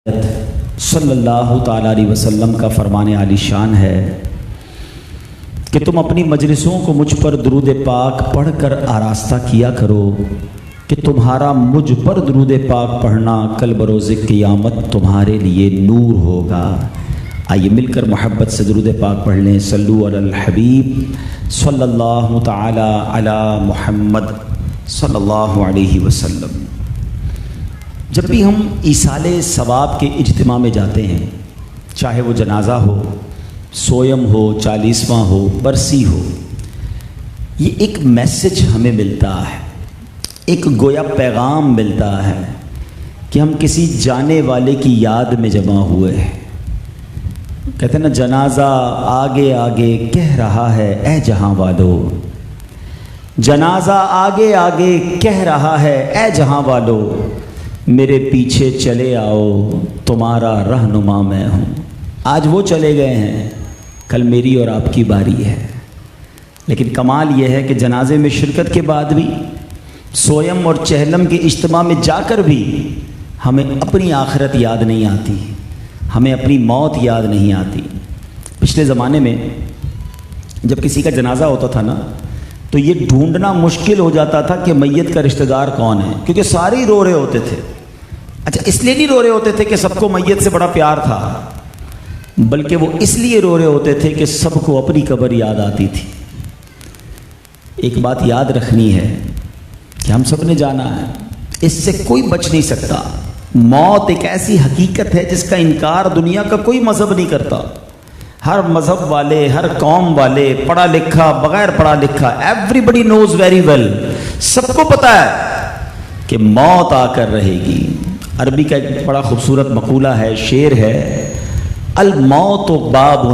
صلی اللہ تعالیٰ علیہ وسلم کا فرمان عالی شان ہے کہ تم اپنی مجلسوں کو مجھ پر درود پاک پڑھ کر آراستہ کیا کرو کہ تمہارا مجھ پر درود پاک پڑھنا کل بروز قیامت تمہارے لیے نور ہوگا۔ آئیے مل کر محبت سے درود پاک پڑھ لیں۔ صلو علی الحبیب صلی اللہ تعالی علی محمد صلی اللہ علیہ وسلم۔ جب بھی ہم ایصال ثواب کے اجتماع میں جاتے ہیں، چاہے وہ جنازہ ہو، سویم ہو، 40واں ہو، برسی ہو، یہ ایک میسج ہمیں ملتا ہے، ایک گویا پیغام ملتا ہے کہ ہم کسی جانے والے کی یاد میں جمع ہوئے ہیں۔ کہتے ہیں نا، جنازہ آگے آگے کہہ رہا ہے اے جہاں والو، جنازہ آگے آگے کہہ رہا ہے اے جہاں والو، میرے پیچھے چلے آؤ تمہارا رہنما میں ہوں۔ آج وہ چلے گئے ہیں، کل میری اور آپ کی باری ہے۔ لیکن کمال یہ ہے کہ جنازے میں شرکت کے بعد بھی، سویم اور چہلم کے اجتماع میں جا کر بھی ہمیں اپنی آخرت یاد نہیں آتی، ہمیں اپنی موت یاد نہیں آتی۔ پچھلے زمانے میں جب کسی کا جنازہ ہوتا تھا نا، تو یہ ڈھونڈنا مشکل ہو جاتا تھا کہ میت کا رشتہ دار کون ہے، کیونکہ سارے ہی رو رہے ہوتے تھے۔ اچھا، اس لیے نہیں رو رہے ہوتے تھے کہ سب کو میت سے بڑا پیار تھا، بلکہ وہ اس لیے رو رہے ہوتے تھے کہ سب کو اپنی قبر یاد آتی تھی۔ ایک بات یاد رکھنی ہے کہ ہم سب نے جانا ہے، اس سے کوئی بچ نہیں سکتا۔ موت ایک ایسی حقیقت ہے جس کا انکار دنیا کا کوئی مذہب نہیں کرتا۔ ہر مذہب والے، ہر قوم والے، پڑھا لکھا، بغیر پڑھا لکھا، ایوری بڈی نوز ویری ویل، سب کو پتہ ہے کہ موت آ کر رہے گی۔ عربی کا ایک بڑا خوبصورت مقولہ ہے، شعر ہے، الموت باب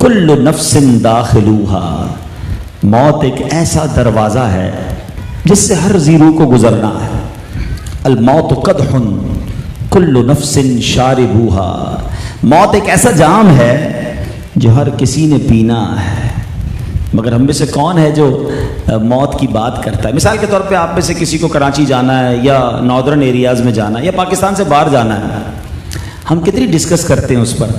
کل نفس داخلوہا، موت ایک ایسا دروازہ ہے جس سے ہر زیرو کو گزرنا ہے۔ الموت قدح کل نفس شاربوہا، موت ایک ایسا جام ہے جو ہر کسی نے پینا ہے، مگر ہم میں سے کون ہے جو موت کی بات کرتا ہے؟ مثال کے طور پہ آپ میں سے کسی کو کراچی جانا ہے، یا ناردرن ایریاز میں جانا ہے، یا پاکستان سے باہر جانا ہے، ہم کتنی ڈسکس کرتے ہیں اس پر،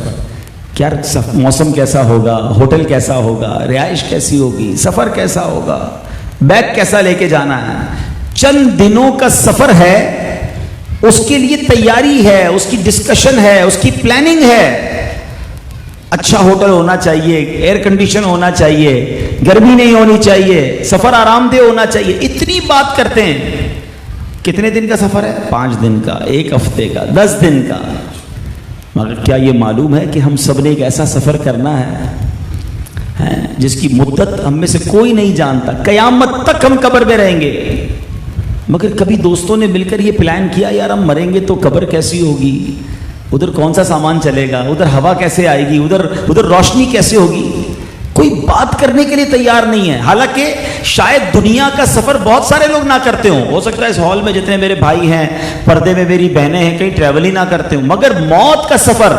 کیا موسم کیسا ہوگا، ہوٹل کیسا ہوگا، رہائش کیسی ہوگی، سفر کیسا ہوگا، بیگ کیسا لے کے جانا ہے۔ چند دنوں کا سفر ہے، اس کے لیے تیاری ہے، اس کی ڈسکشن ہے، اس کی پلاننگ ہے۔ اچھا ہوٹل ہونا چاہیے، ایئر کنڈیشن ہونا چاہیے، گرمی نہیں ہونی چاہیے، سفر آرام دہ ہونا چاہیے، اتنی بات کرتے ہیں۔ کتنے دن کا سفر ہے؟ 5 دن کا، 1 ہفتے کا، 10 دن کا۔ مگر کیا یہ معلوم ہے کہ ہم سب نے ایک ایسا سفر کرنا ہے جس کی مدت ہم میں سے کوئی نہیں جانتا، قیامت تک ہم قبر میں رہیں گے۔ مگر کبھی دوستوں نے مل کر یہ پلان کیا، یار ہم مریں گے تو قبر کیسی ہوگی، ادھر کون سا سامان چلے گا، ادھر ہوا کیسے آئے گی، ادھر روشنی کیسے ہوگی؟ کوئی بات کرنے کے لیے تیار نہیں ہے۔ حالانکہ شاید دنیا کا سفر بہت سارے لوگ نہ کرتے ہوں، ہو سکتا ہے اس ہال میں جتنے میرے بھائی ہیں، پردے میں میری بہنیں ہیں، کہیں ٹریول ہی نہ کرتے ہوں، مگر موت کا سفر،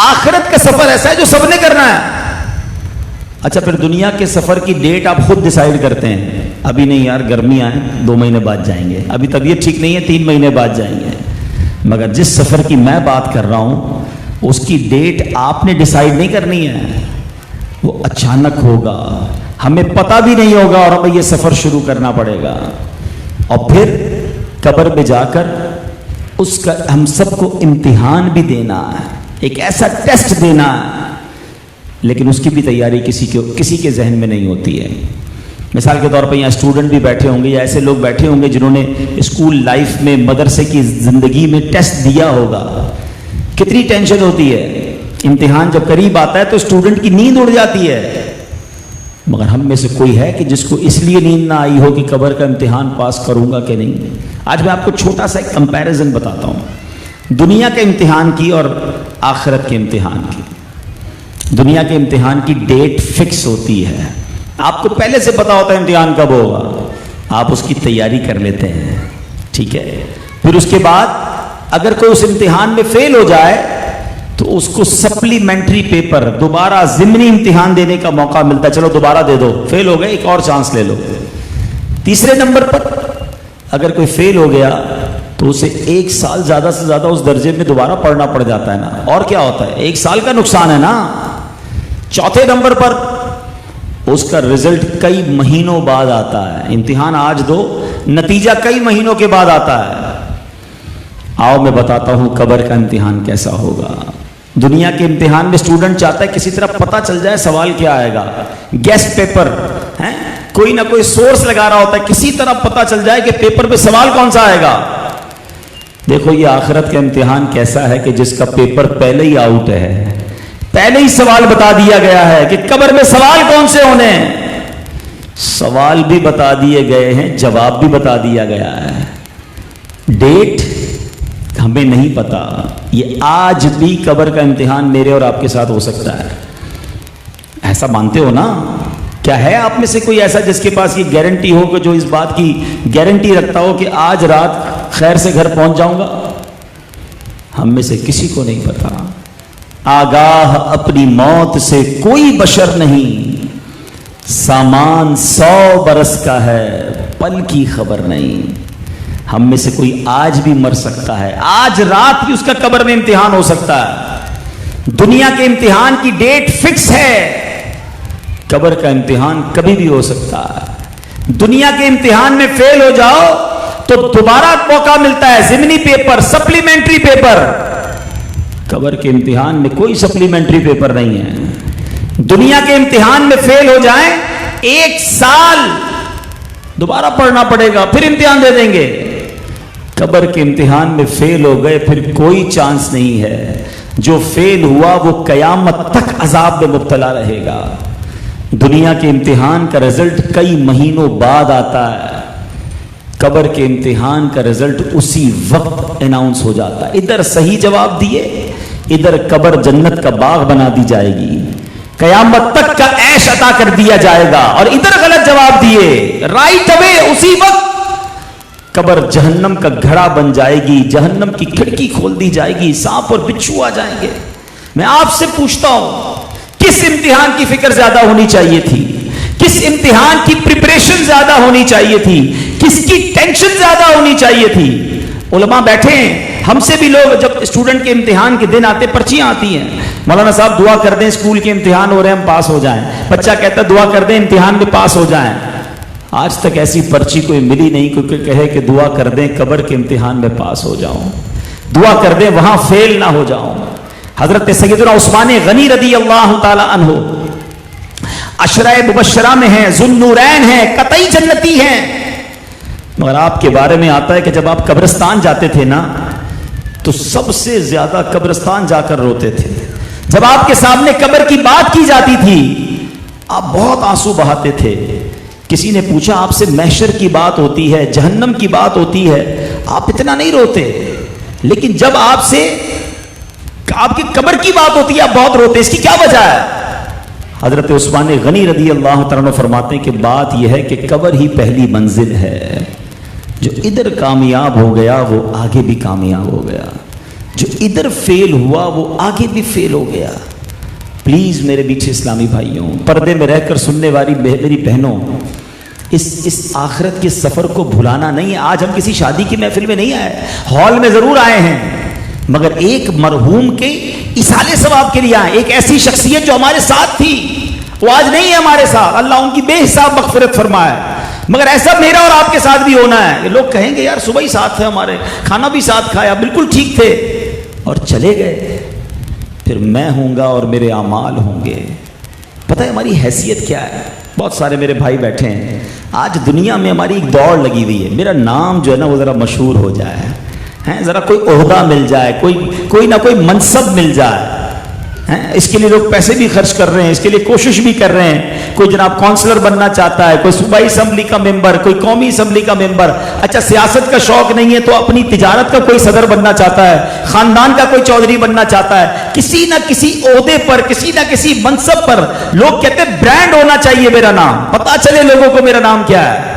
آخرت کا سفر ایسا ہے جو سب نے کرنا ہے۔ اچھا، پھر دنیا کے سفر کی ڈیٹ آپ خود ڈیسائیڈ کرتے ہیں، ابھی نہیں یار، گرمی آئے 2 مہینے بعد جائیں گے، ابھی طبیعت ٹھیک نہیں ہے 3 مہینے بعد جائیں گے۔ مگر جس سفر کی میں بات کر رہا ہوں، اس کی ڈیٹ آپ نے ڈیسائیڈ نہیں کرنی ہے، وہ اچانک ہوگا، ہمیں پتہ بھی نہیں ہوگا اور ہمیں یہ سفر شروع کرنا پڑے گا۔ اور پھر قبر میں جا کر اس کا ہم سب کو امتحان بھی دینا ہے، ایک ایسا ٹیسٹ دینا ہے، لیکن اس کی بھی تیاری کسی کے ذہن میں نہیں ہوتی ہے۔ مثال کے طور پہ یہاں اسٹوڈنٹ بھی بیٹھے ہوں گے، یا ایسے لوگ بیٹھے ہوں گے جنہوں نے اسکول لائف میں، مدرسے کی زندگی میں ٹیسٹ دیا ہوگا۔ کتنی ٹینشن ہوتی ہے، امتحان جب قریب آتا ہے تو اسٹوڈنٹ کی نیند اڑ جاتی ہے۔ مگر ہم میں سے کوئی ہے کہ جس کو اس لیے نیند نہ آئی ہو کہ قبر کا امتحان پاس کروں گا کہ نہیں؟ آج میں آپ کو چھوٹا سا ایک کمپیریزن بتاتا ہوں، دنیا کے امتحان کی اور آخرت کے امتحان کی۔ دنیا کے امتحان کی ڈیٹ فکس ہوتی ہے، آپ کو پہلے سے پتا ہوتا ہے امتحان کب ہوگا، آپ اس کی تیاری کر لیتے ہیں، ٹھیک ہے؟ پھر اس کے بعد اگر کوئی اس امتحان میں فیل ہو جائے تو اس کو سپلیمنٹری پیپر، دوبارہ ضمنی امتحان دینے کا موقع ملتا ہے، چلو دوبارہ دے دو، فیل ہو گئے ایک اور چانس لے لو۔ تیسرے نمبر پر اگر کوئی فیل ہو گیا تو اسے 1 سال زیادہ سے زیادہ اس درجے میں دوبارہ پڑھنا پڑ جاتا ہے نا. اور کیا ہوتا ہے, 1 سال کا نقصان ہے نا. چوتھے نمبر پر اس کا رزلٹ کئی مہینوں بعد آتا ہے. امتحان آج دو, نتیجہ کئی مہینوں کے بعد آتا ہے. آؤ میں بتاتا ہوں قبر کا امتحان کیسا ہوگا. دنیا کے امتحان میں اسٹوڈنٹ چاہتا ہے کسی طرح پتہ چل جائے سوال کیا آئے گا, گیس پیپر ہے, کوئی نہ کوئی سورس لگا رہا ہوتا ہے, کسی طرح پتہ چل جائے کہ پیپر پہ سوال کون سا آئے گا. دیکھو یہ آخرت کا امتحان کیسا ہے کہ جس کا پیپر پہلے ہی آؤٹ ہے, پہلے ہی سوال بتا دیا گیا ہے کہ قبر میں سوال کون سے ہونے ہیں. سوال بھی بتا دیے گئے ہیں, جواب بھی بتا دیا گیا ہے. ڈیٹ ہمیں نہیں پتا. یہ آج بھی قبر کا امتحان میرے اور آپ کے ساتھ ہو سکتا ہے. ایسا مانتے ہو نا؟ کیا ہے آپ میں سے کوئی ایسا جس کے پاس یہ گارنٹی ہو کہ جو اس بات کی گارنٹی رکھتا ہو کہ آج رات خیر سے گھر پہنچ جاؤں گا؟ ہم میں سے کسی کو نہیں پتا. آگاہ اپنی موت سے کوئی بشر نہیں, سامان 100 برس کا ہے, پل کی خبر نہیں. ہم میں سے کوئی آج بھی مر سکتا ہے, آج رات بھی اس کا قبر میں امتحان ہو سکتا ہے. دنیا کے امتحان کی ڈیٹ فکس ہے, قبر کا امتحان کبھی بھی ہو سکتا ہے. دنیا کے امتحان میں فیل ہو جاؤ تو دوبارہ موقع ملتا ہے, ضمنی پیپر, سپلیمنٹری پیپر. قبر کے امتحان میں کوئی سپلیمنٹری پیپر نہیں ہے. دنیا کے امتحان میں فیل ہو جائیں 1 سال دوبارہ پڑھنا پڑے گا, پھر امتحان دے دیں گے. قبر کے امتحان میں فیل ہو گئے پھر کوئی چانس نہیں ہے. جو فیل ہوا وہ قیامت تک عذاب میں مبتلا رہے گا. دنیا کے امتحان کا رزلٹ کئی مہینوں بعد آتا ہے, قبر کے امتحان کا رزلٹ اسی وقت اناؤنس ہو جاتا ہے. ادھر صحیح جواب دیے, ادھر قبر جنت کا باغ بنا دی جائے گی, قیامت تک کا عیش عطا کر دیا جائے گا. اور ادھر غلط جواب دیے, رائٹ اوے اسی وقت قبر جہنم کا گھڑا بن جائے گی, جہنم کی کھڑکی کھول دی جائے گی, سانپ اور بچھو آ جائیں گے. میں آپ سے پوچھتا ہوں کس امتحان کی فکر زیادہ ہونی چاہیے تھی, کس امتحان کی پریپریشن زیادہ ہونی چاہیے تھی, کس کی ٹینشن زیادہ ہونی چاہیے تھی؟ علماء بیٹھے ہیں, ہم سے بھی لوگ جب اسٹوڈنٹ کے امتحان کے دن آتے پرچیاں آتی ہیں, مولانا صاحب دعا کر دیں اسکول کے امتحان ہو رہے ہیں ہم پاس ہو جائیں. بچہ کہتا ہے دعا کر دیں امتحان میں پاس ہو جائیں. آج تک ایسی پرچی کوئی ملی نہیں کیونکہ کہے کہ دعا کر دیں قبر کے امتحان میں پاس ہو جاؤں, دعا کر دیں وہاں فیل نہ ہو جاؤں. حضرت سیدنا عثمان غنی رضی اللہ تعالی عنہ عشرہ مبشرہ میں ہیں, ذوالنورین ہیں, قطعی جنتی ہیں. مگر آپ کے بارے میں آتا ہے کہ جب آپ قبرستان جاتے تھے نا تو سب سے زیادہ قبرستان جا کر روتے تھے. جب آپ کے سامنے قبر کی بات کی جاتی تھی آپ بہت آنسو بہاتے تھے. کسی نے پوچھا آپ سے محشر کی بات ہوتی ہے, جہنم کی بات ہوتی ہے, آپ اتنا نہیں روتے, لیکن جب آپ سے آپ کی قبر کی بات ہوتی ہے آپ بہت روتے, اس کی کیا وجہ ہے؟ حضرت عثمان غنی رضی اللہ تعالیٰ عنہ فرماتے ہیں کہ بات یہ ہے کہ قبر ہی پہلی منزل ہے. جو ادھر کامیاب ہو گیا وہ آگے بھی کامیاب ہو گیا, جو ادھر فیل ہوا وہ آگے بھی فیل ہو گیا. پلیز میرے میٹھے اسلامی بھائیوں, پردے میں رہ کر سننے والی میری بہنوں, اس آخرت کے سفر کو بھلانا نہیں ہے. آج ہم کسی شادی کی محفل میں نہیں آئے, ہال میں ضرور آئے ہیں, مگر ایک مرحوم کے اصالے ثواب کے لیے آئے. ایک ایسی شخصیت جو ہمارے ساتھ تھی وہ آج نہیں ہے ہمارے ساتھ, اللہ ان کی بے حساب مغفرت فرمائے. مگر ایسا میرا اور آپ کے ساتھ بھی ہونا ہے کہ لوگ کہیں گے یار صبح ہی ساتھ تھے ہمارے, کھانا بھی ساتھ کھایا, بالکل ٹھیک تھے, اور چلے گئے. پھر میں ہوں گا اور میرے اعمال ہوں گے. پتہ ہے ہماری حیثیت کیا ہے؟ بہت سارے میرے بھائی بیٹھے ہیں, آج دنیا میں ہماری ایک دوڑ لگی ہوئی ہے, میرا نام جو ہے نا وہ ذرا مشہور ہو جائے, ذرا کوئی عہدہ مل جائے, کوئی نہ کوئی منصب مل جائے. اس کے لیے لوگ پیسے بھی خرچ کر رہے ہیں, اس کے لیے کوشش بھی کر رہے ہیں. کوئی جناب کونسلر بننا چاہتا ہے, کوئی صوبائی اسمبلی کا ممبر, کوئی قومی اسمبلی کا ممبر. اچھا سیاست کا شوق نہیں ہے تو اپنی تجارت کا کوئی صدر بننا چاہتا ہے, خاندان کا کوئی چودھری بننا چاہتا ہے. کسی نہ کسی عہدے پر, کسی نہ کسی منصب پر لوگ کہتے ہیں برانڈ ہونا چاہیے میرا نام, پتا چلے لوگوں کو میرا نام کیا ہے.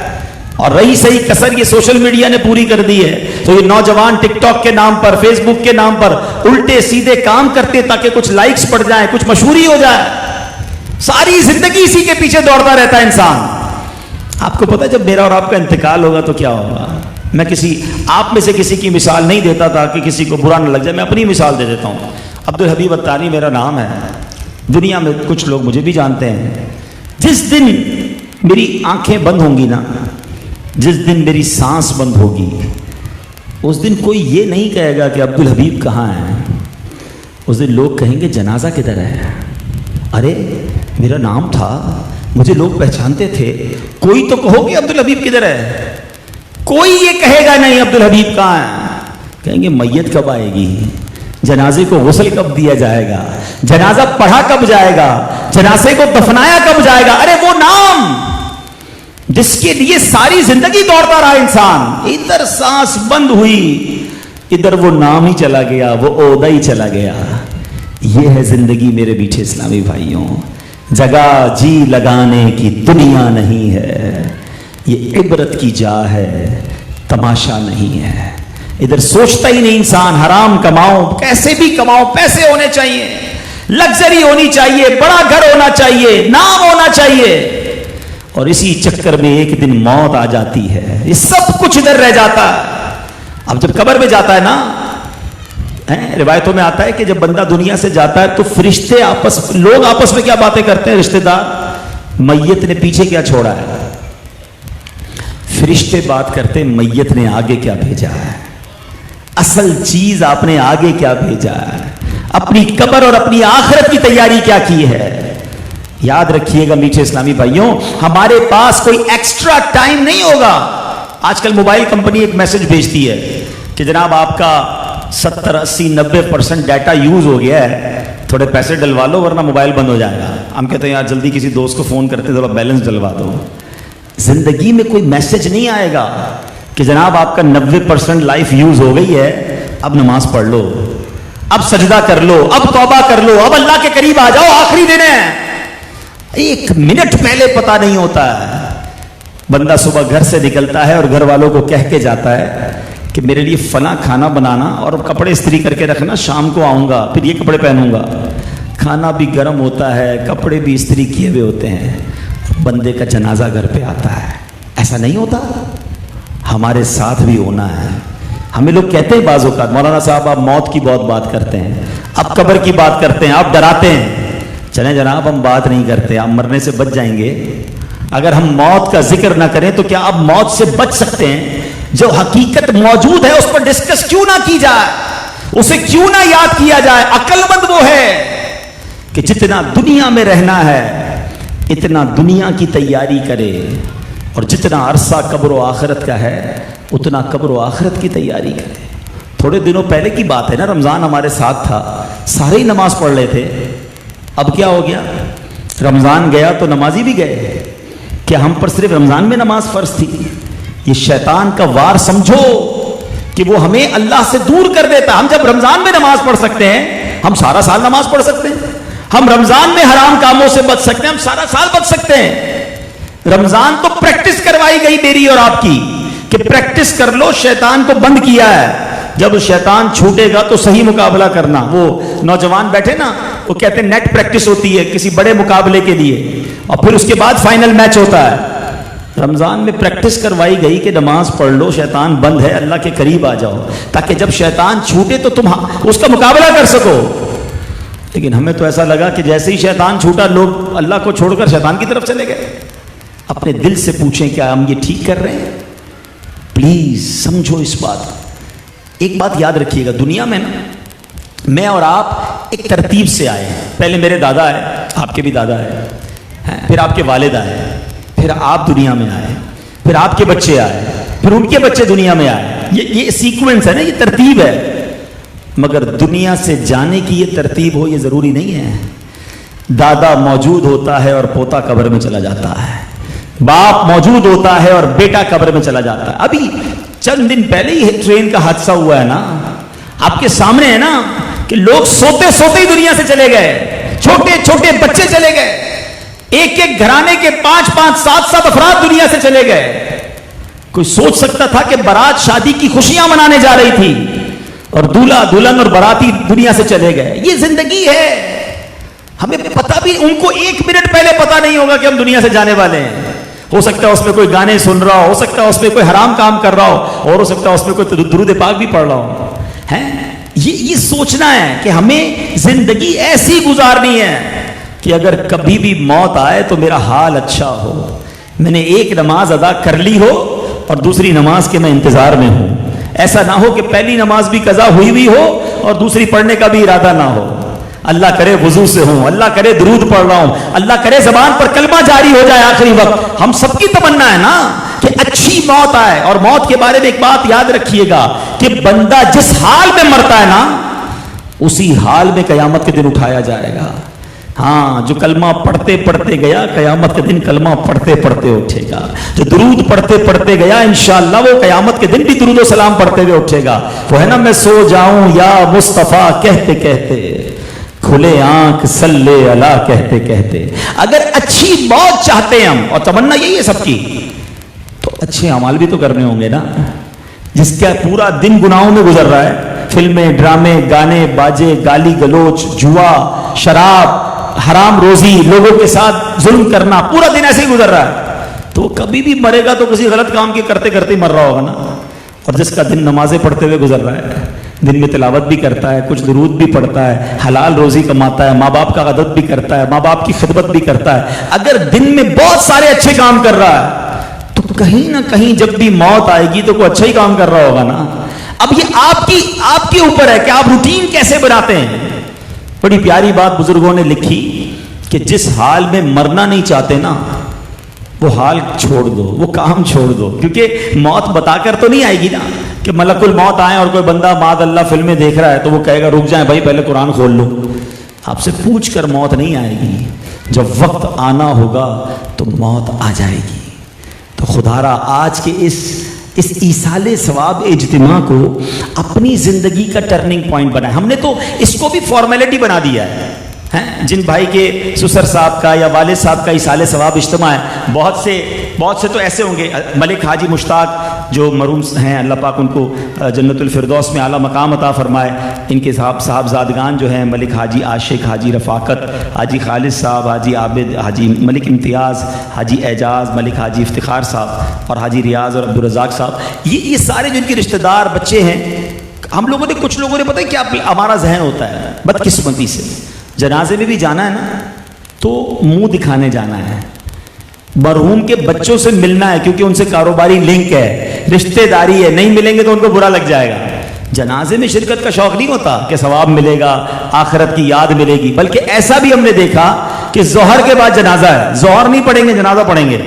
اور رہی صحیح کسر یہ سوشل میڈیا نے پوری کر دی ہے. تو یہ نوجوان ٹک ٹاک کے نام پر, فیس بک کے نام پر الٹے سیدھے کام کرتے تاکہ کچھ لائکس پڑ جائیں, کچھ مشہوری ہو جائے. ساری زندگی اسی کے پیچھے دوڑتا رہتا ہے انسان. آپ کو پتا جب میرا اور آپ کا انتقال ہوگا تو کیا ہوگا؟ میں آپ میں سے کسی کی مثال نہیں دیتا تھا کہ کسی کو برا نہ لگ جائے، میں اپنی مثال دے دیتا ہوں۔ عبدالحبیب اتاری میرا نام ہے، دنیا میں کچھ لوگ مجھے بھی جانتے ہیں۔ جس دن میری آنکھیں بند ہوں گی نا، جس دن میری سانس بند ہوگی، اس دن کوئی یہ نہیں کہے گا کہ عبدالحبیب کہاں ہے، اس دن لوگ کہیں گے جنازہ کدھر ہے؟ ارے میرا نام تھا، مجھے لوگ پہچانتے تھے، کوئی تو کہو کہ عبدالحبیب کدھر ہے؟ کوئی یہ کہے گا نہیں عبدالحبیب کہاں ہے، کہیں گے میت کب آئے گی، جنازے کو غسل کب دیا جائے گا، جنازہ پڑھا کب جائے گا، جنازے کو دفنایا کب جائے گا۔ ارے وہ نام جس کے لیے ساری زندگی دوڑتا رہا انسان، ادھر سانس بند ہوئی، ادھر وہ نام ہی چلا گیا، وہ عہدہ ہی چلا گیا۔ یہ ہے زندگی میرے میٹھے اسلامی بھائیوں، جگہ جی لگانے کی دنیا نہیں ہے، یہ عبرت کی جا ہے، تماشا نہیں ہے۔ ادھر سوچتا ہی نہیں انسان، حرام کماؤ، کیسے بھی کماؤ، پیسے ہونے چاہیے، لگزری ہونی چاہیے، بڑا گھر ہونا چاہیے، نام ہونا چاہیے، اور اسی چکر میں ایک دن موت آ جاتی ہے، یہ سب کچھ ادھر رہ جاتا ہے۔ اب جب قبر میں جاتا ہے نا، روایتوں میں آتا ہے کہ جب بندہ دنیا سے جاتا ہے تو فرشتے لوگ آپس میں کیا باتیں کرتے ہیں، رشتہ دار، میت نے پیچھے کیا چھوڑا ہے؟ فرشتے بات کرتے ہیں میت نے آگے کیا بھیجا ہے، اصل چیز آپ نے آگے کیا بھیجا ہے، اپنی قبر اور اپنی آخرت کی تیاری کیا کی ہے۔ یاد رکھیے گا میٹھے اسلامی بھائیوں، ہمارے پاس کوئی ایکسٹرا ٹائم نہیں ہوگا۔ آج کل موبائل کمپنی ایک میسج بھیجتی ہے کہ جناب آپ کا 70, 80, 90% ڈیٹا یوز ہو گیا ہے، تھوڑے پیسے ڈلوا لو ورنہ موبائل بند ہو جائے گا۔ ہم کہتے ہیں یار جلدی کسی دوست کو فون کرتے تھوڑا بیلنس ڈلوا دو۔ زندگی میں کوئی میسج نہیں آئے گا کہ جناب آپ کا 90% لائف یوز ہو گئی ہے، اب نماز پڑھ لو، اب سجدہ کر لو، اب توبہ کر لو، اب اللہ کے قریب آ جاؤ، آخری دن ہے۔ ایک منٹ پہلے پتا نہیں ہوتا ہے۔ بندہ صبح گھر سے نکلتا ہے اور گھر والوں کو کہہ کے جاتا ہے کہ میرے لیے فلاں کھانا بنانا اور کپڑے استری کر کے رکھنا، شام کو آؤں گا پھر یہ کپڑے پہنوں گا۔ کھانا بھی گرم ہوتا ہے، کپڑے بھی استری کیے ہوئے ہوتے ہیں، بندے کا جنازہ گھر پہ آتا ہے۔ ایسا نہیں ہوتا؟ ہمارے ساتھ بھی ہونا ہے۔ ہمیں لوگ کہتے ہیں بعض اوقات مولانا صاحب آپ موت کی بہت بات کرتے ہیں، آپ قبر کی بات کرتے ہیں، آپ ڈراتے ہیں۔ چلیں جناب ہم بات نہیں کرتے، آپ مرنے سے بچ جائیں گے۔ اگر ہم موت کا ذکر نہ کریں تو کیا آپ موت سے بچ سکتے ہیں؟ جو حقیقت موجود ہے اس پر ڈسکس کیوں نہ کی جائے، اسے کیوں نہ یاد کیا جائے؟ عقل مند وہ ہے کہ جتنا دنیا میں رہنا ہے اتنا دنیا کی تیاری کرے، اور جتنا عرصہ قبر و آخرت کا ہے اتنا قبر و آخرت کی تیاری کرے۔ تھوڑے دنوں پہلے کی بات ہے نا، رمضان ہمارے ساتھ تھا، سارے ہی نماز پڑھ رہے تھے۔ اب کیا ہو گیا؟ رمضان گیا تو نمازی بھی گئے۔ کیا ہم پر صرف رمضان میں نماز فرض تھی؟ یہ شیطان کا وار سمجھو کہ وہ ہمیں اللہ سے دور کر دیتا۔ ہم جب رمضان میں نماز پڑھ سکتے ہیں، ہم سارا سال نماز پڑھ سکتے ہیں۔ ہم رمضان میں حرام کاموں سے بچ سکتے ہیں، ہم سارا سال بچ سکتے ہیں۔ رمضان تو پریکٹس کروائی گئی میری اور آپ کی کہ پریکٹس کر لو، شیطان کو بند کیا ہے۔ جب شیطان چھوٹے گا تو صحیح مقابلہ کرنا۔ وہ نوجوان بیٹھے نا، وہ کہتے ہیں نیٹ پریکٹس ہوتی ہے کسی بڑے مقابلے کے لیے، اور پھر اس کے بعد فائنل میچ ہوتا ہے۔ رمضان میں پریکٹس کروائی گئی کہ نماز پڑھ لو، شیطان بند ہے، اللہ کے قریب آ جاؤ، تاکہ جب شیطان چھوٹے تو تم اس کا مقابلہ کر سکو۔ لیکن ہمیں تو ایسا لگا کہ جیسے ہی شیطان چھوٹا لوگ اللہ کو چھوڑ کر شیطان کی طرف چلے گئے۔ اپنے دل سے پوچھیں کیا ہم یہ ٹھیک کر رہے ہیں؟ پلیز سمجھو اس بات کو۔ ایک بات یاد رکھیے گا، دنیا میں نا میں اور آپ ایک ترتیب سے آئے ہیں۔ پہلے میرے دادا ہے، آپ کے بھی دادا ہے، پھر آپ کے والد آئے، پھر آپ دنیا میں آئے، پھر آپ کے بچے آئے، پھر ان کے بچے دنیا میں آئے۔ یہ سیکوینس ہے نا، یہ ترتیب ہے۔ مگر دنیا سے جانے کی یہ ترتیب ہو یہ ضروری نہیں ہے۔ دادا موجود ہوتا ہے اور پوتا قبر میں چلا جاتا ہے، باپ موجود ہوتا ہے اور بیٹا قبر میں چلا جاتا ہے۔ ابھی چند دن پہلے ہی ٹرین کا حادثہ ہوا ہے نا، آپ کے سامنے ہے نا کہ لوگ سوتے سوتے ہی دنیا سے چلے گئے، چھوٹے چھوٹے بچے چلے گئے، ایک ایک گھرانے کے 5 7 افراد دنیا سے چلے گئے۔ کوئی سوچ سکتا تھا کہ بارات شادی کی خوشیاں منانے جا رہی تھی اور دولہا دلہن اور باراتی دنیا سے چلے گئے؟ یہ زندگی ہے۔ ہمیں پتہ بھی، ان کو 1 منٹ پہلے پتہ نہیں ہوگا کہ ہم دنیا سے جانے والے ہیں۔ ہو سکتا ہے اس میں کوئی گانے سن رہا ہو سکتا ہے اس میں کوئی حرام کام کر رہا ہو، اور ہو سکتا ہے اس میں کوئی درود پاک بھی پڑھ رہا ہو. یہ سوچنا ہے کہ ہمیں زندگی ایسی گزارنی ہے کہ اگر کبھی بھی موت آئے تو میرا حال اچھا ہو. میں نے ایک نماز ادا کر لی ہو اور دوسری نماز کے میں انتظار میں ہوں. ایسا نہ ہو کہ پہلی نماز بھی قضا ہوئی ہوئی ہو اور دوسری پڑھنے کا بھی ارادہ نہ ہو. اللہ کرے وضو سے ہوں، اللہ کرے درود پڑھ رہا ہوں، اللہ کرے زبان پر کلمہ جاری ہو جائے آخری وقت. ہم سب کی تمنا ہے نا کہ اچھی موت آئے. اور موت کے بارے میں ایک بات یاد رکھیے گا کہ بندہ جس حال میں مرتا ہے نا اسی حال میں قیامت کے دن اٹھایا جائے گا. ہاں، جو کلمہ پڑھتے پڑھتے گیا قیامت کے دن کلمہ پڑھتے پڑھتے اٹھے گا. جو درود پڑھتے پڑھتے گیا انشاءاللہ وہ قیامت کے دن بھی درود و سلام پڑھتے ہوئے اٹھے گا. وہ ہے نا میں سو جاؤں یا مصطفیٰ کہتے کہتے، کھلے آنکھ صلی اللہ کہتے کہتے. اگر اچھی موت چاہتے ہیں ہم، اور تمنا یہی ہے سب کی، تو اچھے اعمال بھی تو کرنے ہوں گے نا. جس کا پورا دن گناہوں میں گزر رہا ہے، فلمیں، ڈرامے، گانے، باجے، گالی گلوچ، جوا، شراب، حرام روزی، لوگوں کے ساتھ ظلم کرنا، پورا دن ایسے ہی گزر رہا ہے، تو کبھی بھی مرے گا تو کسی غلط کام کے کرتے کرتے مر رہا ہوگا نا. اور جس کا دن نمازیں پڑھتے ہوئے گزر رہا ہے، دن میں تلاوت بھی کرتا ہے، کچھ درود بھی پڑھتا ہے، حلال روزی کماتا ہے، ماں باپ کا عدد بھی کرتا ہے، ماں باپ کی خدمت بھی کرتا ہے، اگر دن میں بہت سارے اچھے کام کر رہا ہے تو کہیں نہ کہیں جب بھی موت آئے گی تو کوئی اچھا ہی کام کر رہا ہوگا نا. اب یہ آپ کے اوپر ہے کہ آپ روٹین کیسے بناتے ہیں. بڑی پیاری بات بزرگوں نے لکھی کہ جس حال میں مرنا نہیں چاہتے نا وہ حال چھوڑ دو، وہ کام چھوڑ دو. کیونکہ موت بتا کر تو نہیں آئے گی نا کہ ملک الموت آئے اور کوئی بندہ معاذ اللہ فلمیں دیکھ رہا ہے تو وہ کہے گا رک جائیں بھائی پہلے قرآن کھول لو. آپ سے پوچھ کر موت نہیں آئے گی، جب وقت آنا ہوگا تو موت آ جائے گی. تو خدا را آج کے اس ایصال ثواب اجتماع کو اپنی زندگی کا ٹرننگ پوائنٹ بنائے. ہم نے تو اس کو بھی فارمیلٹی بنا دیا ہے. جن بھائی کے سسر صاحب کا یا والد صاحب کا ایصال ثواب اجتماع ہے، بہت سے تو ایسے ہوں گے. ملک حاجی مشتاق جو مرحوم ہیں، اللہ پاک ان کو جنت الفردوس میں اعلیٰ مقام عطا فرمائے. ان کے صاحبزادگان جو ہیں ملک حاجی عاشق، حاجی رفاقت، حاجی خالد صاحب، حاجی عابد، حاجی ملک امتیاز، حاجی اعجاز، ملک حاجی افتخار صاحب اور حاجی ریاض اور عبدالرزاق صاحب، یہ سارے جو ان کے رشتہ دار بچے ہیں. ہم لوگوں نے، کچھ لوگوں نے پتہ ہے کیا ہمارا ذہن ہوتا ہے بدقسمتی سے، جنازے میں بھی جانا ہے نا تو منہ دکھانے جانا ہے، مرحوم کے بچوں سے ملنا ہے کیونکہ ان سے کاروباری لنک ہے، رشتہ داری ہے، نہیں ملیں گے تو ان کو برا لگ جائے گا. جنازے میں شرکت کا شوق نہیں ہوتا کہ ثواب ملے گا، آخرت کی یاد ملے گی. بلکہ ایسا بھی ہم نے دیکھا کہ ظہر کے بعد جنازہ ہے، ظہر نہیں پڑھیں گے جنازہ پڑھیں گے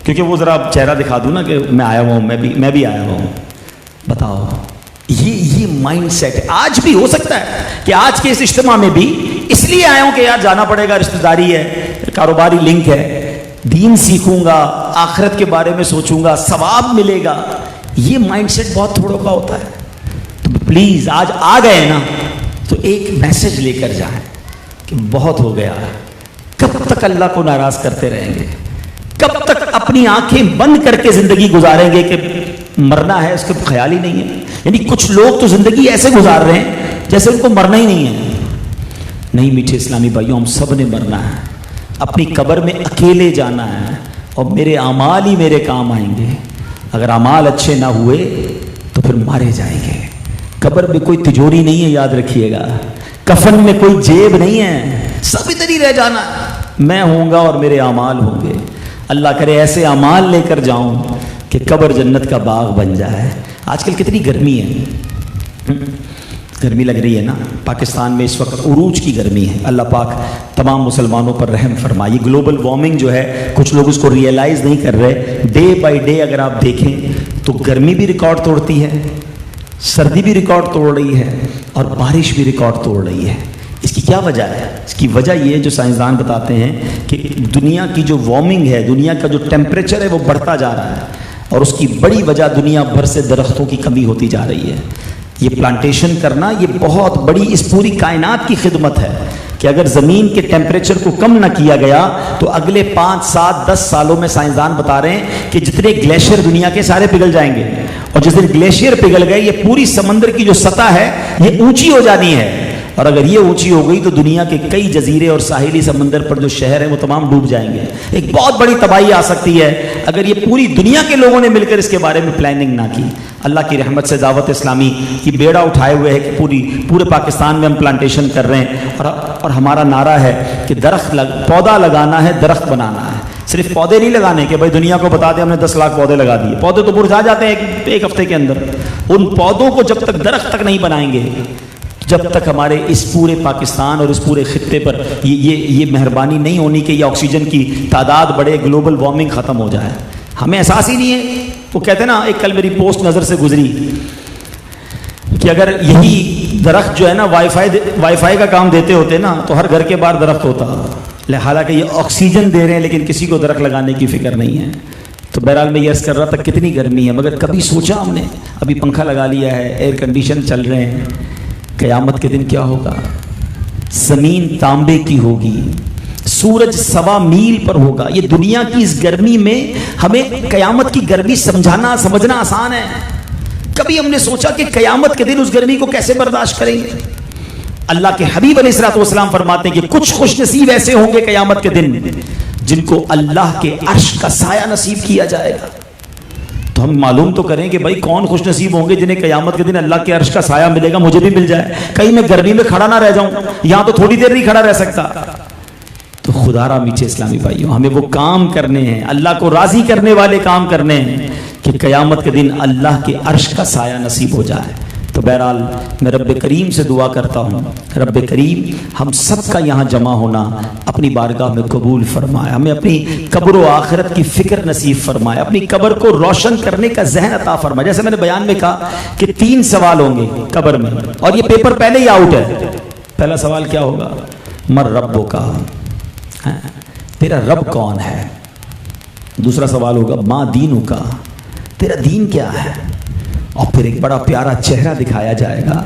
کیونکہ وہ ذرا چہرہ دکھا دوں نا کہ میں آیا ہوا ہوں، میں بھی آیا ہوا ہوں. بتاؤ، یہ مائنڈ سیٹ آج بھی ہو سکتا ہے کہ آج کے اس اجتماع میں بھی اس لیے آیا ہوں کہ یار جانا پڑے گا، رشتہ داری ہے، کاروباری لنک ہے، دین سیکھوں گا، آخرت کے بارے میں سوچوں گا، ثواب ملے گا. یہ مائنڈ سیٹ بہت تھوڑوں کا ہوتا ہے. تو پلیز آج آ گئے نا تو ایک میسج لے کر جائیں کہ بہت ہو گیا. کب تک اللہ کو ناراض کرتے رہیں گے؟ کب تک اپنی آنکھیں بند کر کے زندگی گزاریں گے کہ مرنا ہے اس کا خیال ہی نہیں ہے؟ یعنی کچھ لوگ تو زندگی ایسے گزار رہے ہیں جیسے ان کو مرنا ہی نہیں ہے. نہیں میٹھے اسلامی بھائیوں، ہم سب نے مرنا ہے، اپنی قبر میں اکیلے جانا ہے اور میرے اعمال ہی میرے کام آئیں گے. اگر اعمال اچھے نہ ہوئے تو پھر مارے جائیں گے. قبر میں کوئی تجوری نہیں ہے، یاد رکھیے گا. کفن میں کوئی جیب نہیں ہے، سب ادھر ہی رہ جانا. میں ہوں گا اور میرے اعمال ہوں گے. اللہ کرے ایسے اعمال لے کر جاؤں کہ قبر جنت کا باغ بن جائے. آج کل کتنی گرمی ہے، گرمی لگ رہی ہے نا. پاکستان میں اس وقت عروج کی گرمی ہے. اللہ پاک تمام مسلمانوں پر رحم فرمائے. گلوبل وارمنگ جو ہے کچھ لوگ اس کو ریئلائز نہیں کر رہے. ڈے بائی ڈے اگر آپ دیکھیں تو گرمی بھی ریکارڈ توڑتی ہے، سردی بھی ریکارڈ توڑ رہی ہے اور بارش بھی ریکارڈ توڑ رہی ہے. اس کی کیا وجہ ہے؟ اس کی وجہ یہ ہے جو سائنسدان بتاتے ہیں کہ دنیا کی جو وارمنگ ہے، دنیا کا جو ٹیمپریچر ہے وہ بڑھتا جا رہا ہے اور اس کی بڑی وجہ دنیا بھر سے درختوں کی کمی ہوتی جا رہی ہے. یہ پلانٹیشن کرنا یہ بہت بڑی اس پوری کائنات کی خدمت ہے کہ اگر زمین کے ٹیمپریچر کو کم نہ کیا گیا تو اگلے 5, 7, 10 سالوں میں سائنسدان بتا رہے ہیں کہ جتنے گلیشیئر دنیا کے سارے پگھل جائیں گے. اور جس دن گلیشیئر پگھل گئے یہ پوری سمندر کی جو سطح ہے یہ اونچی ہو جانی ہے اور اگر یہ اونچی ہو گئی تو دنیا کے کئی جزیرے اور ساحلی سمندر پر جو شہر ہیں وہ تمام ڈوب جائیں گے. ایک بہت بڑی تباہی آ سکتی ہے اگر یہ پوری دنیا کے لوگوں نے مل کر اس کے بارے میں پلاننگ نہ کی. اللہ کی رحمت سے دعوت اسلامی کی بیڑا اٹھائے ہوئے ہے کہ پورے پاکستان میں ہم پلانٹیشن کر رہے ہیں, اور ہمارا نعرہ ہے کہ پودا لگانا ہے, درخت بنانا ہے. صرف پودے نہیں لگانے کہ بھائی دنیا کو بتا دیں ہم نے 10 لاکھ پودے لگا دیے. پودے تو مرجھا جاتے ہیں ایک ہفتے کے اندر. ان پودوں کو جب تک درخت تک نہیں بنائیں گے, جب تک ہمارے اس پورے پاکستان اور اس پورے خطے پر یہ مہربانی نہیں ہونی کہ یہ آکسیجن کی تعداد بڑھے, گلوبل وارمنگ ختم ہو جائے. ہمیں احساس ہی نہیں ہے. وہ کہتے ہیں نا, ایک کل میری پوسٹ نظر سے گزری کہ اگر یہی درخت جو ہے نا وائی فائی کا کام دیتے ہوتے نا تو ہر گھر کے باہر درخت ہوتا. حالانکہ یہ آکسیجن دے رہے ہیں لیکن کسی کو درخت لگانے کی فکر نہیں ہے. تو بہرحال میں یہ عرض کر رہا تھا کتنی گرمی ہے, مگر کبھی سوچا ہم نے, ابھی پنکھا لگا لیا ہے, ایئر کنڈیشن چل رہے ہیں, قیامت کے دن کیا ہوگا؟ زمین تانبے کی ہوگی, سورج 1.25 میل پر ہوگا. یہ دنیا کی اس گرمی میں ہمیں قیامت کی گرمی سمجھنا آسان ہے. کبھی ہم نے سوچا کہ قیامت کے دن اس گرمی کو کیسے برداشت کریں گے؟ اللہ کے حبیب علیہ الصلوۃ والسلام فرماتے ہیں کہ کچھ خوش نصیب ایسے ہوں گے قیامت کے دن جن کو اللہ کے عرش کا سایہ نصیب کیا جائے گا. تو ہم معلوم تو کریں کہ بھائی کون خوش نصیب ہوں گے جنہیں قیامت کے دن اللہ کے عرش کا سایہ ملے گا. مجھے بھی مل جائے, کہیں میں گرمی میں کھڑا نہ رہ جاؤں, یہاں تو تھوڑی دیر نہیں کھڑا رہ سکتا. تو خدا را میٹھے اسلامی بھائیوں, ہمیں وہ کام کرنے ہیں, اللہ کو راضی کرنے والے کام کرنے ہیں کہ قیامت کے دن اللہ کے عرش کا سایہ نصیب ہو جائے. تو بہرحال میں رب کریم سے دعا کرتا ہوں, رب کریم ہم سب کا یہاں جمع ہونا اپنی بارگاہ میں قبول فرمائے, ہمیں اپنی قبر و آخرت کی فکر نصیب فرمائے, اپنی قبر کو روشن کرنے کا ذہن عطا فرمائے. جیسے میں نے بیان میں کہا کہ 3 سوال ہوں گے قبر میں, اور یہ پیپر پہلے ہی آؤٹ ہے. پہلا سوال کیا ہوگا؟ مر ربو کا, تیرا رب کون ہے. دوسرا سوال ہوگا ما دینو کا, تیرا دین کیا ہے. اور پھر ایک بڑا پیارا چہرہ دکھایا جائے گا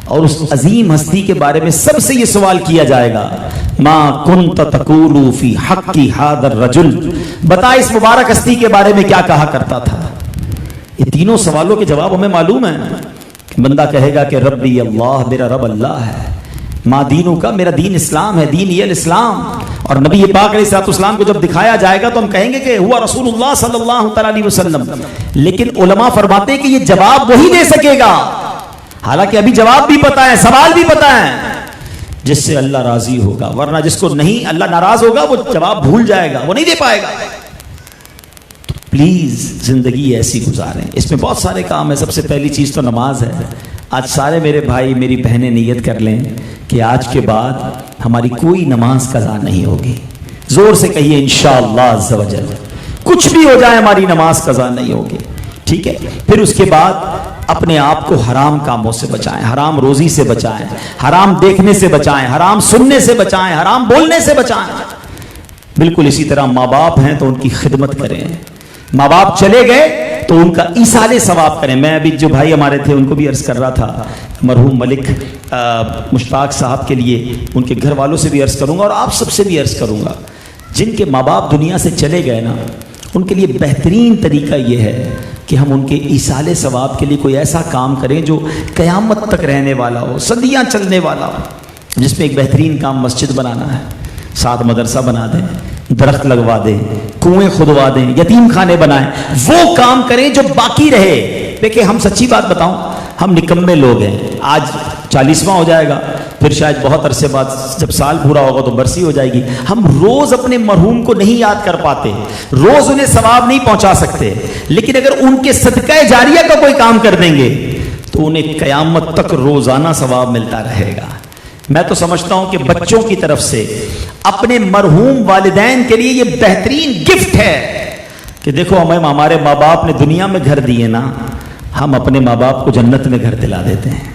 اور اس عظیم ہستی کے بارے میں سب سے یہ سوال کیا جائے گا, ما کنت تقول فی حق ھذا الرجل, بتا اس مبارک ہستی کے بارے میں کیا کہا کرتا تھا. یہ تینوں سوالوں کے جواب ہمیں معلوم ہے. بندہ کہے گا کہ ربی اللہ, میرا رب اللہ ہے. ما دینوں کا, میرا دین اسلام ہے, دین یہ الاسلام. اور نبی پاک علیہ الصلوۃ والسلام کو جب دکھایا جائے گا تو ہم کہیں گے کہ ہوا رسول اللہ صلی اللہ تعالی علیہ وسلم. لیکن علماء فرماتے ہیں کہ یہ جواب وہی دے سکے گا, حالانکہ ابھی جواب بھی پتا ہے, سوال بھی پتا ہے, جس سے اللہ راضی ہوگا. ورنہ جس کو نہیں اللہ ناراض ہوگا وہ جواب بھول جائے گا, وہ نہیں دے پائے گا. تو پلیز زندگی ایسی گزاریں, اس میں بہت سارے کام ہیں. سب سے پہلی چیز تو نماز ہے. آج سارے میرے بھائی میری بہنیں نیت کر لیں کہ آج کے بعد ہماری کوئی نماز قضا نہیں ہوگی. زور سے کہیے انشاءاللہ عز و جل, کچھ بھی ہو جائے ہماری نماز قضا نہیں ہوگی. ٹھیک ہے. پھر اس کے بعد اپنے آپ کو حرام کاموں سے بچائیں, حرام روزی سے بچائیں, حرام دیکھنے سے بچائیں, حرام سننے سے بچائیں, حرام بولنے سے بچائیں. بالکل اسی طرح ماں باپ ہیں تو ان کی خدمت کریں. ماں باپ چلے گئے تو ان کا ایصال ثواب کریں. میں ابھی جو بھائی ہمارے تھے ان کو بھی عرض کر رہا تھا, مرحوم ملک مشتاق صاحب کے لیے, ان کے گھر والوں سے بھی عرض کروں گا اور آپ سب سے بھی عرض کروں گا, جن کے ماں باپ دنیا سے چلے گئے نا, ان کے لیے بہترین طریقہ یہ ہے کہ ہم ان کے ایصال ثواب کے لیے کوئی ایسا کام کریں جو قیامت تک رہنے والا ہو, صدیاں چلنے والا ہو. جس میں ایک بہترین کام مسجد بنانا ہے, ساتھ مدرسہ بنا دیں, درخت لگوا دیں, کنویں کھدوا دیں, یتیم خانے بنائیں. وہ کام کریں جو باقی رہے. دیکھیں ہم سچی بات بتاؤں, ہم نکمے لوگ ہیں. آج 40واں ہو جائے گا, پھر شاید بہت عرصے بعد جب سال پورا ہوگا تو برسی ہو جائے گی. ہم روز اپنے مرحوم کو نہیں یاد کر پاتے, روز انہیں ثواب نہیں پہنچا سکتے, لیکن اگر ان کے صدقہ جاریہ کا کوئی کام کر دیں گے تو انہیں قیامت تک روزانہ ثواب ملتا رہے گا. میں تو سمجھتا ہوں کہ بچوں کی طرف سے اپنے مرحوم والدین کے لیے یہ بہترین گفٹ ہے کہ دیکھو ہمارے ماں باپ نے دنیا میں گھر دیے نا, ہم اپنے ماں باپ کو جنت میں گھر دلا دیتے ہیں.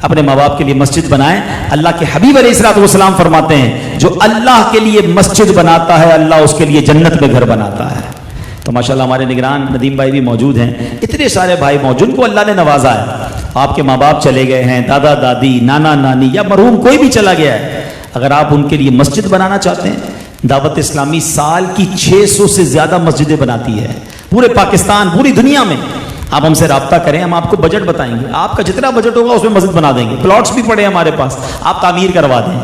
اپنے ماں باپ کے لیے مسجد بنائیں. اللہ کے حبیب علیہ الصلوۃ والسلام فرماتے ہیں جو اللہ کے لیے مسجد بناتا ہے اللہ اس کے لیے جنت میں گھر بناتا ہے. تو ماشاءاللہ ہمارے نگران ندیم بھائی بھی موجود ہیں, اتنے سارے بھائی موجود جن کو اللہ نے نوازا ہے. آپ کے ماں باپ چلے گئے ہیں, دادا دادی, نانا نانی یا مرحوم کوئی بھی چلا گیا ہے, اگر آپ ان کے لیے مسجد بنانا چاہتے ہیں, دعوت اسلامی سال کی 600 سے زیادہ مسجدیں بناتی ہے پورے پاکستان, پوری دنیا میں. آپ ہم سے رابطہ کریں, ہم آپ کو بجٹ بتائیں گے, آپ کا جتنا بجٹ ہوگا اس میں مسجد بنا دیں گے. پلاٹس بھی پڑے ہمارے پاس, آپ تعمیر کروا دیں.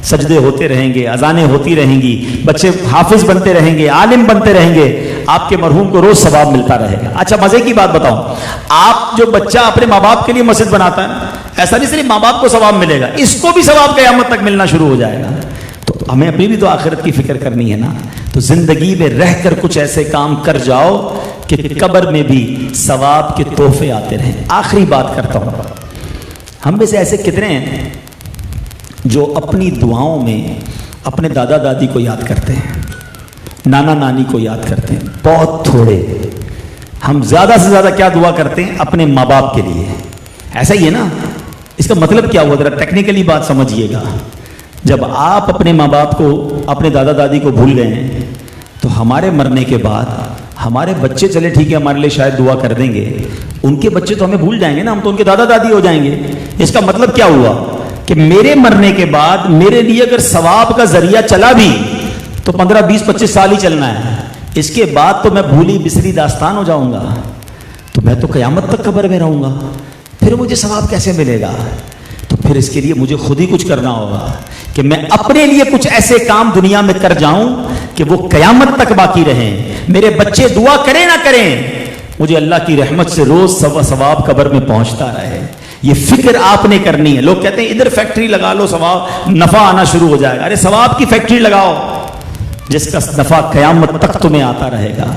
سجدے ہوتے رہیں گے, اذانیں ہوتی رہیں گی, بچے حافظ بنتے رہیں گے, عالم بنتے رہیں گے, آپ کے مرحوم کو روز ثواب ملتا رہے گا. اچھا مزے کی بات بتاؤں, آپ جو بچہ اپنے ماں باپ کے لیے مسجد بناتا ہے, ایسا نہیں صرف ماں باپ کو ثواب ملے گا, اس کو بھی ثواب قیامت تک ملنا شروع ہو جائے گا. تو ہمیں اپنی بھی تو آخرت کی فکر کرنی ہے نا. تو زندگی میں رہ کر کچھ ایسے کام کر جاؤ کہ قبر میں بھی ثواب کے تحفے آتے رہیں. آخری بات کرتا ہوں, ہم میں سے ایسے کتنے ہیں جو اپنی دعاؤں میں اپنے دادا دادی کو یاد کرتے ہیں, نانا نانی کو یاد کرتے ہیں؟ بہت تھوڑے. ہم زیادہ سے زیادہ کیا دعا کرتے ہیں؟ اپنے ماں باپ کے لیے. ایسا ہی ہے نا. اس کا مطلب کیا ہوا, ذرا ٹیکنیکلی بات سمجھیے گا. جب آپ اپنے ماں باپ کو, اپنے دادا دادی کو بھول گئے ہیں, تو ہمارے مرنے کے بعد ہمارے بچے, چلے ٹھیک ہے ہمارے لیے شاید دعا کر دیں گے, ان کے بچے تو ہمیں بھول جائیں گے نا, ہم تو ان کے دادا دادی ہو جائیں گے. اس کا مطلب کیا ہوا کہ میرے مرنے کے بعد میرے لیے اگر ثواب کا ذریعہ چلا بھی تو 15 20 25 سال ہی چلنا ہے. اس کے بعد تو میں بھولی بسری داستان ہو جاؤں گا, تو میں تو قیامت تک قبر میں رہوں گا. پھر مجھے ثواب کیسے ملے گا؟ تو پھر اس کے لیے مجھے خود ہی کچھ کرنا ہوگا کہ میں اپنے لیے کچھ ایسے کام دنیا میں کر جاؤں کہ وہ قیامت تک باقی رہیں. میرے بچے دعا کریں نہ کریں, مجھے اللہ کی رحمت سے روز ثواب قبر میں پہنچتا رہے. یہ فکر آپ نے کرنی ہے. لوگ کہتے ہیں ادھر فیکٹری لگا لو, ثواب نفع آنا شروع ہو جائے گا. ارے ثواب کی فیکٹری لگاؤ جس کا نفع قیامت تک تمہیں آتا رہے گا.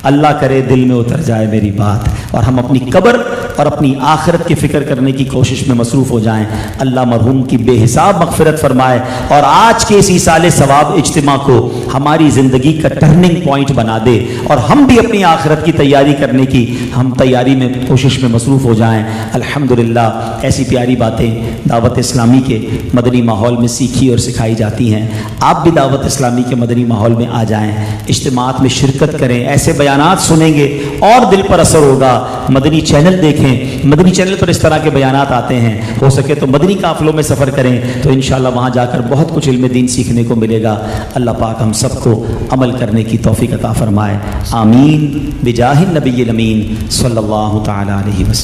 اللہ کرے دل میں اتر جائے میری بات, اور ہم اپنی قبر اور اپنی آخرت کی فکر کرنے کی کوشش میں مصروف ہو جائیں. اللہ مرحوم کی بے حساب مغفرت فرمائے, اور آج کے اس ایصال ثواب اجتماع کو ہماری زندگی کا ٹرننگ پوائنٹ بنا دے, اور ہم بھی اپنی آخرت کی تیاری کرنے کی ہم تیاری میں کوشش میں مصروف ہو جائیں. الحمدللہ ایسی پیاری باتیں دعوت اسلامی کے مدنی ماحول میں سیکھی اور سکھائی جاتی ہیں. آپ بھی دعوت اسلامی کے مدنی ماحول میں آ جائیں, اجتماعات میں شرکت کریں, ایسے بیانات سنیں گے اور دل پر اثر ہوگا. مدنی چینل دیکھیں, مدنی چینل پر اس طرح کے بیانات آتے ہیں. ہو سکے تو مدنی قافلوں میں سفر کریں, تو انشاءاللہ وہاں جا کر بہت کچھ علم دین سیکھنے کو ملے گا. اللہ پاک ہم سب کو عمل کرنے کی توفیق عطا فرمائے. آمین بجاہ النبی الامین صلی اللہ تعالی علیہ وسلم.